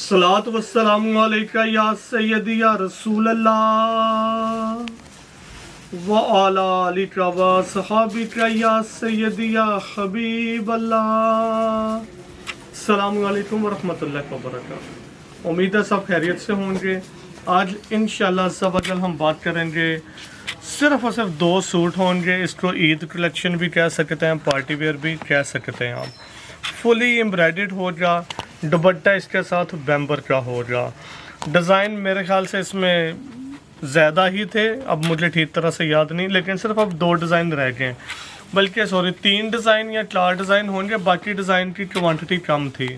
सलात वस्सलामु अलैका या सय्यदी या रसूल अल्लाह व अला आलिका व सहाबिका या सय्यदी या हबीब अल्लाह। अस्सलामु अलैकुम व रहमतुल्लाहि व बरकातुहू। उम्मीद है सब खैरियत से होंगे। आज इंशाअल्लाह ज़वजल हम बात करेंगे सिर्फ और सिर्फ दो सूट होंगे। इसको ईद कलेक्शन भी कह सकते हैं, पार्टी वेयर भी कह सकते हैं आप। फुली एम्ब्रॉयडर्ड होगा, दुपट्टा इसके साथ बैम्बर का होगा। डिज़ाइन मेरे ख्याल से इसमें ज़्यादा ही थे, अब मुझे ठीक तरह से याद नहीं, लेकिन सिर्फ अब 2 डिज़ाइन रह गए, बल्कि 3 डिज़ाइन या 4 डिज़ाइन होंगे। बाकी डिज़ाइन की क्वांटिटी कम थी।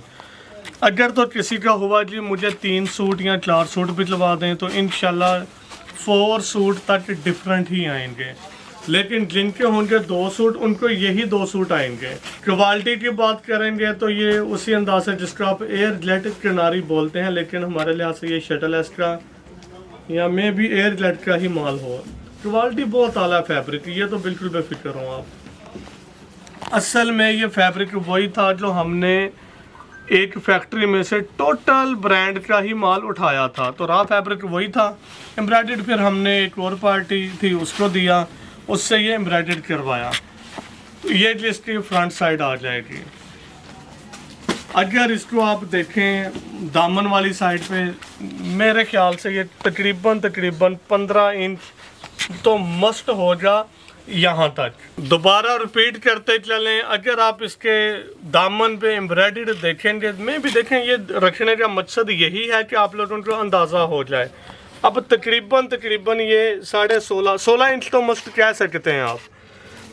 अगर तो किसी का हुआ कि मुझे 3 सूट या 4 सूट भिजवा दें तो इंशाल्लाह 4 सूट तक डिफरेंट ही आएंगे, लेकिन जिनके होंगे 2 सूट उनको यही 2 सूट आएंगे। क्वालिटी की बात करेंगे तो ये उसी अंदाज से जिसको आप एयर जेट किनारी बोलते हैं, लेकिन हमारे लिहाज से ये शटल एस्ट्रा या में भी एयर जेट का ही माल हो। क्वालिटी बहुत आला फैब्रिक, ये तो बिल्कुल बेफिक्र हो आप। असल में ये फैब्रिक वही था जो हमने एक फैक्ट्री में से टोटल ब्रांड का ही माल उठाया था, तो रॉ फैब्रिक वही था। एम्ब्रॉयडर्ड फिर हमने एक और पार्टी थी उसको दिया, उससे ये एम्ब्रॉयडर्ड करवाया। तो ये इसकी फ्रंट साइड आ जाएगी। अगर इसको आप देखें दामन वाली साइड पे, मेरे ख्याल से ये तकरीबन 15 इंच तो मस्ट होगा यहाँ तक। दोबारा रिपीट करते चलें, अगर आप इसके दामन पे एम्ब्रॉयडर्ड देखेंगे में भी देखें, ये रखने का मकसद यही है कि आप लोगों को अंदाज़ा हो जाए। अब तकरीबन ये 16.5 इंच तो मस्त कह सकते हैं आप।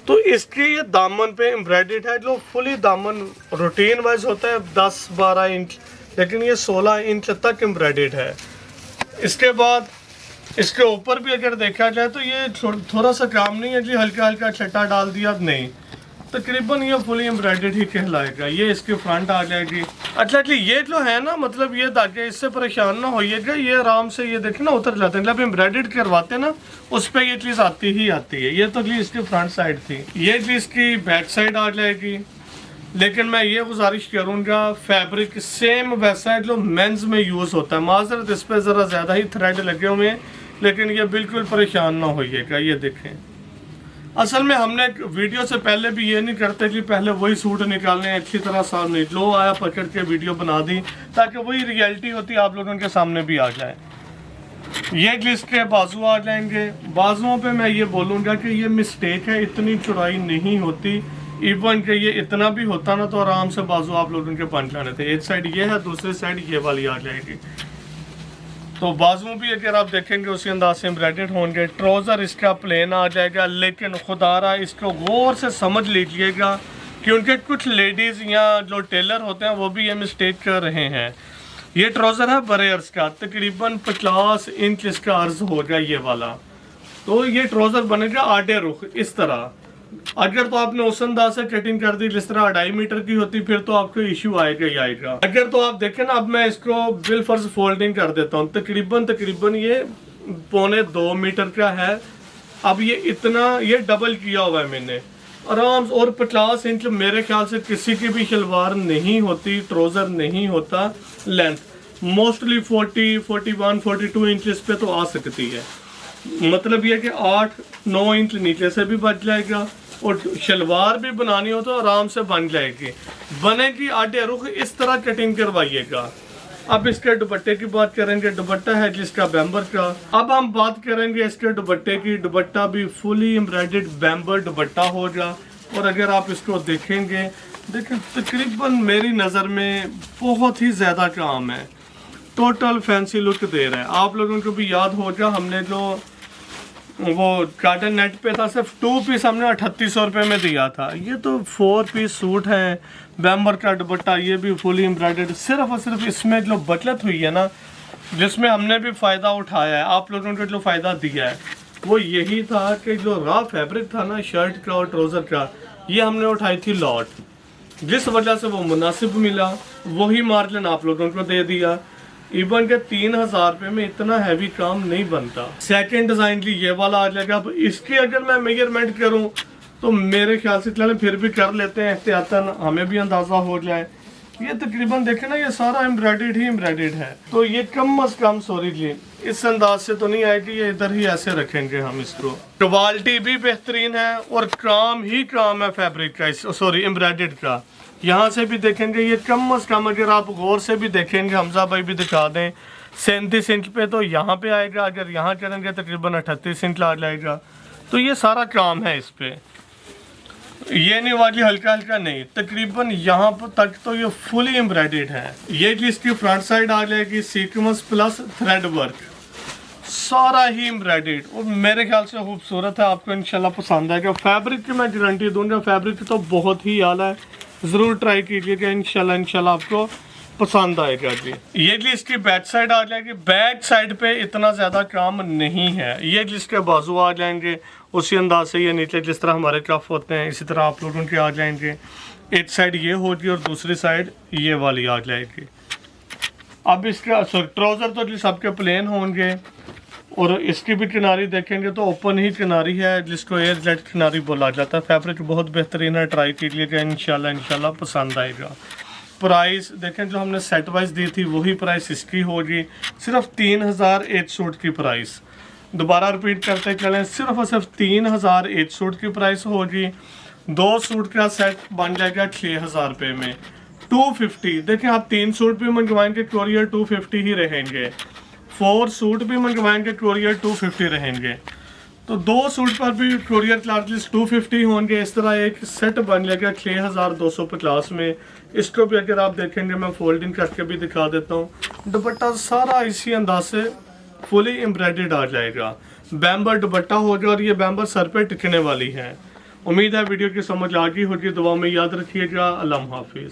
तो इसकी ये दामन पे एम्ब्रॉयडर्ड है, जो फुली दामन रूटीन वाइज होता है 10-12 इंच, लेकिन ये 16 इंच तक एम्ब्रॉयडर्ड है। इसके बाद इसके ऊपर भी अगर देखा जाए तो ये थोड़ा सा काम नहीं है जी, हल्का हल्का छट्टा डाल दिया, नहीं, तकरीबन ये फुली एम्ब्रॉयडर्ड ही कहलाएगा। ये इसकी फ्रंट आ जाएगी। अच्छा कि ये जो है ना, मतलब ये ताकि इससे परेशान ना होइएगा, ये आराम से ये देखें ना उतर जाते हैं। जब एम्ब्रॉयडर्ड करवाते हैं ना उस पर ये चीज़ आती ही आती है। ये तो जी इसकी फ्रंट साइड थी, ये जी इसकी बैक साइड आ जाएगी। लेकिन मैं ये गुजारिश करूँगा, फैब्रिक सेम वैसा है जो मेंस में यूज़ होता है। माजरत इस पर ज़रा ज़्यादा ही थ्रेड लगे हुए हैं, लेकिन ये बिल्कुल परेशान ना होइएगा। ये देखें, असल में हमने वीडियो से पहले भी ये नहीं करते कि पहले वही सूट निकालने अच्छी तरह सामने लो आया पकड़ के वीडियो बना दी, ताकि वही रियलिटी होती आप लोगों के सामने भी आ जाए। ये जिसके बाजू आ जाएंगे, बाजुओं पे मैं ये बोलूँगा कि ये मिस्टेक है, इतनी चौड़ाई नहीं होती। इवन कि ये इतना भी होता ना तो आराम से बाजू आप लोगों के बन जाने थे। एक साइड ये है, दूसरी साइड ये वाली आ जाएगी। तो बाजू भी अगर आप देखेंगे उसी अंदाज से एम्ब्रॉयडर्ड होंगे। ट्राउज़र इसका प्लेन आ जाएगा, लेकिन खुदारा इसको गौर से समझ लीजिएगा, क्योंकि कुछ लेडीज़ या जो टेलर होते हैं वो भी ये मिस्टेक कर रहे हैं। ये ट्राउज़र है बड़े अर्ज का, तकरीबन 50 इंच इसका अर्ज होगा ये वाला। तो ये ट्राउज़र बनेगा आधे रुख इस तरह। अगर तो आपने उस अंदाज से कटिंग कर दी जिस तरह 2.5 मीटर की होती, फिर तो आपको इश्यू आएगा ही आएगा। अगर तो आप देखें ना, अब मैं इसको बिल फर्ज फोल्डिंग कर देता हूँ, तकरीबन ये 1.25-2 मीटर का है। अब ये इतना ये डबल किया हुआ है मैंने आराम से। और 50 इंच मेरे ख्याल से किसी की भी शलवार नहीं होती, ट्राउज़र नहीं होता लेंथ। मोस्टली 40, 41, 42 इंच इस पे तो आ सकती है। मतलब ये कि 8-9 इंच नीचे से भी बच जाएगा, और शलवार भी बनानी हो तो आराम से बन जाएगी। बनेगी आधे रुख इस तरह कटिंग करवाइएगा। अब इसके दुपट्टे की बात करेंगे। दुपट्टा है जिसका बैम्बर का। अब हम बात करेंगे इसके दुपट्टे की। दुपट्टा भी फुली एम्ब्रॉयडर्ड बैम्बर दुपट्टा होगा। और अगर आप इसको देखेंगे, देखें तकरीबन मेरी नज़र में बहुत ही ज़्यादा काम है, टोटल फैंसी लुक दे रहा है। आप लोगों को भी याद होगा, हमने जो वो कार्टन नेट पे था, सिर्फ 2 पीस हमने 3800 रुपये में दिया था। ये तो 4 पीस सूट है, बैम्बर का दुपट्टा, ये भी फुली एम्ब्रॉयडर्ड। सिर्फ और सिर्फ इसमें जो बचत हुई है ना, जिसमें हमने भी फ़ायदा उठाया है, आप लोगों को जो फ़ायदा दिया है, वो यही था कि जो रॉ फैब्रिक था ना शर्ट का और ट्राउज़र का, ये हमने उठाई थी लॉट, जिस वजह से वो मुनासिब मिला, वही मार्जिन आप लोगों को दे दिया। इवन के 3000 रुपये में इतना हैवी काम नहीं बनता। सेकंड डिज़ाइन की ये वाला आ जाएगा। अब इसकी अगर मैं मेजरमेंट करूं तो मेरे ख्याल से चलें फिर भी कर लेते हैं एहतियातन, हमें भी अंदाज़ा हो जाए। ये तकरीबन देखे ना, ये सारा एम्ब्रॉयडर्ड ही एम्ब्रॉयडर्ड है। तो ये कम अज कम सॉरी जी इस अंदाज से तो नहीं आएगी, ये इधर ही ऐसे रखेंगे हम इसको। क्वालिटी भी बेहतरीन है और काम ही काम है फैब्रिक का, सॉरी एम्ब्रॉयडर्ड का। यहाँ से भी देखेंगे ये कम अज कम, अगर आप गौर से भी देखेंगे, हमजा भाई भी दिखा दें, 37 इंच पे तो यहाँ पे आएगा, अगर यहाँ करेंगे तकरीबन 38 इंच आ जाएगा। तो ये सारा काम है इस पे, ये नहीं वाली हल्का हल्का नहीं, तकरीबन यहाँ पर तक तो ये फुली एम्ब्रॉयडर्ड है। ये इसकी फ्रंट साइड आ जाएगी सीक्वेंस प्लस थ्रेड वर्क, सारा ही एम्ब्रॉयडर्ड, और मेरे ख्याल से खूबसूरत है, आपको इंशाल्लाह पसंद आएगा। फैब्रिक की मैं गारंटी दूंगा, फैब्रिक तो बहुत ही आला है, ज़रूर ट्राई कीजिएगा, इंशाल्लाह आपको पसंद आएगा जी। ये जी इसकी बैक साइड आ जाएगी, बैक साइड पे इतना ज़्यादा काम नहीं है। ये जी इसके बाजू आ जाएंगे उसी अंदाज से, ये नीचे जिस तरह हमारे कफ होते हैं इसी तरह आप लोगों के आ जाएंगे। एक साइड ये होगी और दूसरी साइड ये वाली आ जाएगी। अब इसका ट्राउज़र तो जी सबके प्लेन होंगे, और इसकी भी किनारी देखेंगे तो ओपन ही किनारी है, जिसको एयर जेट किनारी बोला जाता है। फैब्रिक बहुत बेहतरीन है, ट्राई कीजिएगा, इंशाल्लाह पसंद आएगा। प्राइस देखें, जो हमने सेट वाइज दी थी वही प्राइस इसकी होगी, सिर्फ 3000 एक सूट की प्राइस। दोबारा रिपीट करते चलें, सिर्फ और सिर्फ 3000 एक सूट की प्राइस होगी। 2 सूट का सेट बन जाएगा 6000 रुपये में, 250। देखें, आप 3 सूट भी मंगवाएंगे कोरियर 250 ही रहेंगे, 4 सूट भी मंगवाएंगे कोरियर 250 रहेंगे। तो 2 सूट पर भी कोरियर चार्जेस 250 होंगे। इस तरह एक सेट बन जाएगा 6250 में। इसको भी अगर आप देखेंगे, मैं फोल्डिंग करके भी दिखा देता हूँ। दुपट्टा सारा इसी अंदाज से फुली एम्ब्रॉयडर्ड आ जाएगा, बैम्बर दुपट्टा होगा, और ये बैम्बर सर पे टिकने वाली है। उम्मीद है वीडियो की समझ आ गई होगी, दुआ में याद रखिएगा। अल्लाह हाफिज़।